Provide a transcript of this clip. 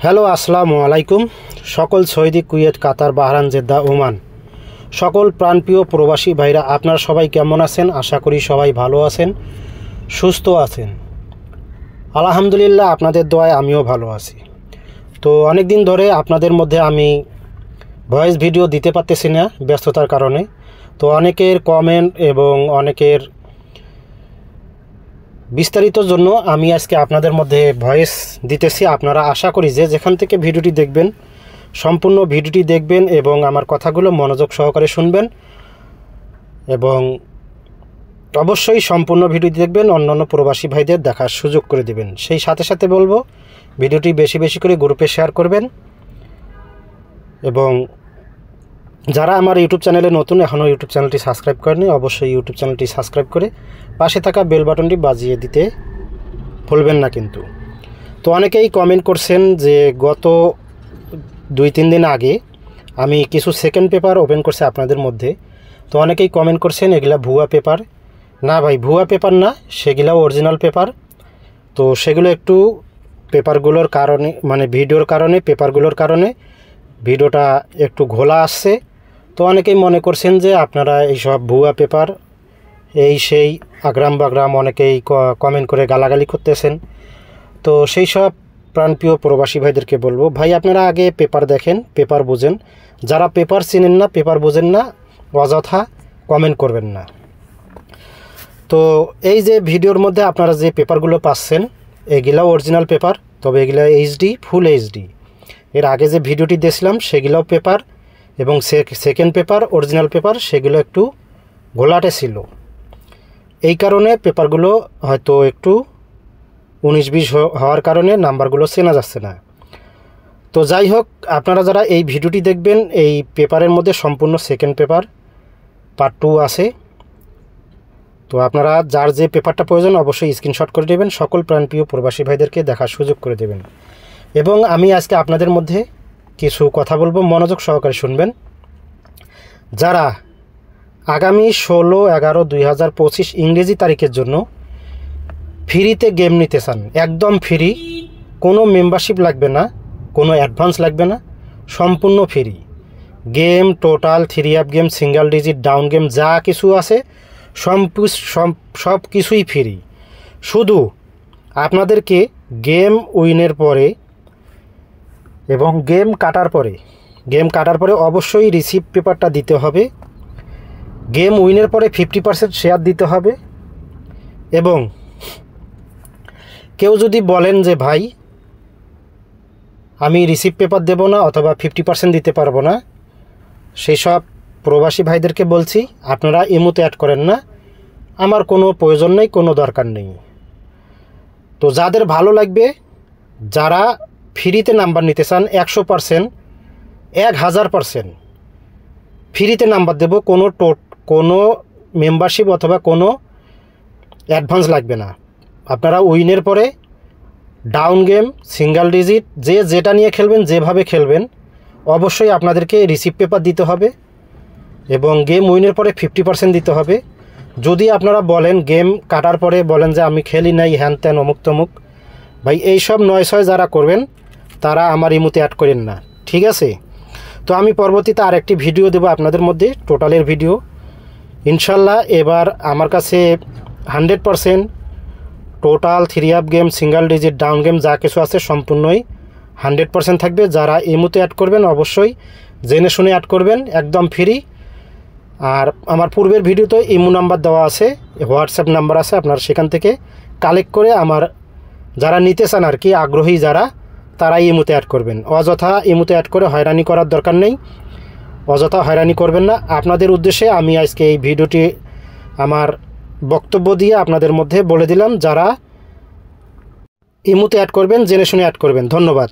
Hello আসসালামু আলাইকুম। সকল সৌদি, কুয়েত, কাতার, বাহরাইন, জেদ্দা, ওমান সকল প্রাণপ্রিয় প্রবাসী ভাইরা আপনারা সবাই কেমন আছেন? আশা করি সবাই ভালো আছেন, সুস্থ আছেন। আলহামদুলিল্লাহ, আপনাদের দোয়ায় আমিও ভালো আছি। তো অনেক দিন ধরে আপনাদের মধ্যে আমি ভয়েস ভিডিও দিতে পারতেছি না ব্যস্ততার কারণে। তো অনেকের কমেন্ট এবং অনেকের বিস্তারিতর জন্য আমি আজকে আপনাদের মধ্যে ভয়েস দিতেছি। আপনারা আশা করি যে যেখান থেকে ভিডিওটি দেখবেন সম্পূর্ণ ভিডিওটি দেখবেন এবং আমার কথাগুলো মনোযোগ সহকারে শুনবেন এবং অবশ্যই সম্পূর্ণ ভিডিওটি দেখবেন, অন্যান্য প্রবাসী ভাইদের দেখার সুযোগ করে দেবেন। সেই সাথে সাথে বলবো ভিডিওটি বেশি বেশি করে গ্রুপে শেয়ার করবেন এবং যারা আমার ইউটিউব চ্যানেলে নতুন, এখনও ইউটিউব চ্যানেলটি সাবস্ক্রাইব করেনি, অবশ্যই ইউটিউব চ্যানেলটি সাবস্ক্রাইব করে পাশে থাকা বেল বাটনটি বাজিয়ে দিতে ভুলবেন না কিন্তু। তো অনেকেই কমেন্ট করছেন যে গত 2-3 দিন আগে আমি কিছু সেকেন্ড পেপার ওপেন করছি আপনাদের মধ্যে। তো অনেকেই কমেন্ট করছেন এগুলা ভুয়া পেপার। না ভাই, ভুয়া পেপার না, সেগুলাও অরিজিনাল পেপার। তো সেগুলো একটু পেপারগুলোর কারণে, মানে ভিডিওর কারণে, পেপারগুলোর কারণে ভিডিওটা একটু ঘোলা আসছে। তো অনেকেই মনে করছেন যে আপনারা এইসব ভুয়া পেপার, এই সেই আগ্রাম বাগ্রাম অনেকেই কমেন্ট করে গালাগালি করতেছেন। তো সেই সব প্রাণপ্রিয় প্রবাসী ভাইদেরকে বলবো, ভাই আপনারা আগে পেপার দেখেন, পেপার বোঝেন। যারা পেপার চিনেন না, পেপার বোঝেন না, অযথা কমেন্ট করবেন না। তো এই যে ভিডিওর মধ্যে আপনারা যে পেপারগুলো পাচ্ছেন এগুলাও অরিজিনাল পেপার, তবে এগুলা এইচডি, ফুল এইচডি। এর আগে যে ভিডিওটি দিয়েছিলাম সেগুলোও পেপার এবং সেকেন্ড পেপার, অরিজিনাল পেপার, সেগুলো একটু ঘোলাটে ছিল। এই কারণে পেপারগুলো হয়তো একটু 19-20 হওয়ার কারণে নাম্বারগুলো চেনা যাচ্ছে না। তো যাই হোক, আপনারা যারা এই ভিডিওটি দেখবেন, এই পেপারের মধ্যে সম্পূর্ণ সেকেন্ড পেপার পার্ট 2 আছে। তো আপনারা যার যে পেপারটা প্রয়োজন অবশ্যই স্ক্রিনশট করে দেবেন, সকল প্রাণপ্রিয় প্রবাসী ভাইদেরকে দেখার সুযোগ করে দেবেন। এবং আমি আজকে আপনাদের মধ্যে কিছু কথা বলবো, মনোযোগ সহকারে শুনবেন। যারা আগামী 16/11/2025 ইংরেজি তারিখের জন্য ফ্রিতে গেম নিতে চান, একদম ফ্রি, কোনো মেম্বারশিপ লাগবে না, কোনো অ্যাডভান্স লাগবে না, সম্পূর্ণ free game, total, 3 game, single digit, down game, যা কিছু আছে সব কিছুই ফ্রি। শুধু আপনাদেরকে গেম উইনের পরে এবং গেম কাটার পরে অবশ্যই রিসিপ্ট পেপারটা দিতে হবে। গেম উইনের পরে 50% শেয়ার দিতে হবে। এবং কেউ যদি বলেন যে ভাই আমি রিসিপ্ট পেপার দেব না অথবা 50% দিতে পারবো না, সেই সব প্রবাসী ভাইদেরকে বলছি আপনারা ইমোতে অ্যাড করেন না, আমার কোনো প্রয়োজন নেই, কোনো দরকার নেই। তো যাদের ভালো লাগবে, যারা ফ্রিতে নাম্বার নিতে চান 100%, 1000% ফ্রিতে নাম্বার দেব, কোনো মেম্বারশিপ অথবা কোনো অ্যাডভান্স লাগবে না। আপনারা উইনের পরে ডাউন গেম, সিঙ্গেল ডিজিট, যে যেটা নিয়ে খেলবেন, যেভাবে খেলবেন, অবশ্যই আপনাদেরকে রিসিপ্ট পেপার দিতে হবে এবং গেম উইনের পরে 50% দিতে হবে। যদি আপনারা বলেন গেম কাটার পরে বলেন যে আমি খেলি নাই, হ্যান ত্যান, অমুক তমুক, ভাই এইসব 9-6 যারা করবেন তারা আমার ইমোতে অ্যাড করেন না, ঠিক আছে? তো আমি পরবর্তীতে আরেকটি ভিডিও দেবো আপনাদের মধ্যে, টোটালের ভিডিও ইনশাল্লাহ। এবার আমার কাছে 100% total, 3 game, single digit, down game যা কিছু আছে সম্পূর্ণই 100% থাকবে। যারা ইমোতে অ্যাড করবেন অবশ্যই জেনে শুনে অ্যাড করবেন, একদম ফ্রি। আর আমার পূর্বের ভিডিওতে ইমো নাম্বার দেওয়া আছে, হোয়াটসঅ্যাপ নাম্বার আছে, আপনারা সেখান থেকে কালেক্ট করে আমার যারা নিতে চান আর কি, আগ্রহী যারা, তারাই ইমোতে অ্যাড করবেন। অযথা ইমোতে অ্যাড করে হয়রানি করার দরকার নেই, অযথা হয়রানি করবেন না। আপনাদের উদ্দেশ্যে আমি আজকে এই ভিডিওটি আমার বক্তব্য দিয়ে আপনাদের মধ্যে বলে দিলাম, যারা ইমোতে অ্যাড করবেন জেনে শুনে অ্যাড করবেন। ধন্যবাদ।